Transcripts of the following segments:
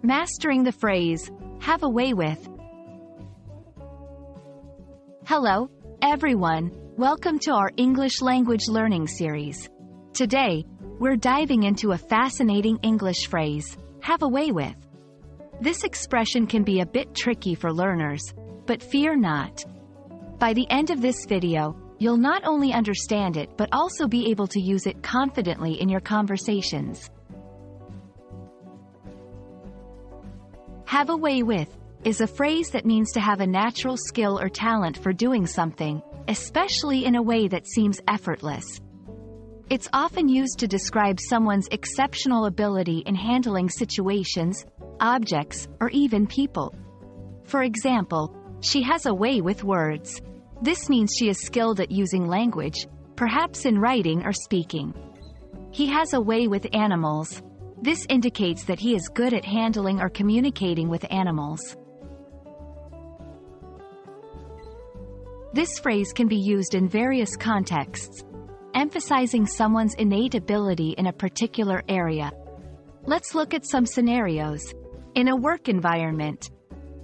Mastering the phrase, have a way with. Hello, everyone. Welcome to our English language learning series. Today, we're diving into a fascinating English phrase, have a way with. This expression can be a bit tricky for learners, but fear not. By the end of this video, you'll not only understand it but also be able to use it confidently in your conversations. Have a way with is a phrase that means to have a natural skill or talent for doing something, especially in a way that seems effortless. It's often used to describe someone's exceptional ability in handling situations, objects, or even people. For example, she has a way with words. This means she is skilled at using language, perhaps in writing or speaking. He has a way with animals. This indicates that he is good at handling or communicating with animals. This phrase can be used in various contexts, emphasizing someone's innate ability in a particular area. Let's look at some scenarios. In a work environment,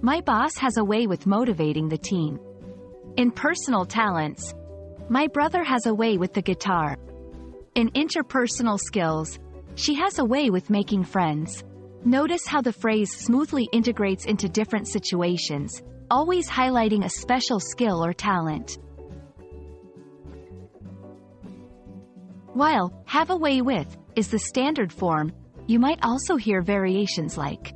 my boss has a way with motivating the team. In personal talents, my brother has a way with the guitar. In interpersonal skills, she has a way with making friends. Notice how the phrase smoothly integrates into different situations, always highlighting a special skill or talent. While have a way with is the standard form, you might also hear variations like,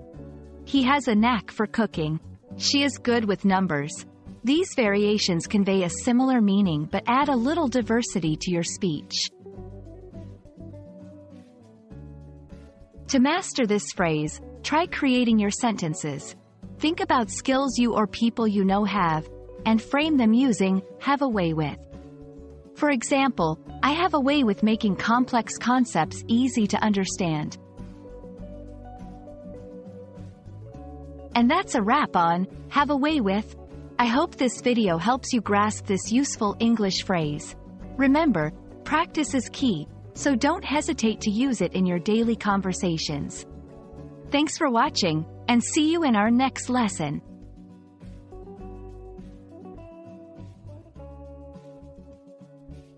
he has a knack for cooking. She is good with numbers. These variations convey a similar meaning but add a little diversity to your speech. To master this phrase, try creating your sentences. Think about skills you or people you know have, and frame them using have a way with. For example, I have a way with making complex concepts easy to understand. And that's a wrap on have a way with. I hope this video helps you grasp this useful English phrase. Remember, practice is key, so don't hesitate to use it in your daily conversations. Thanks for watching, and see you in our next lesson.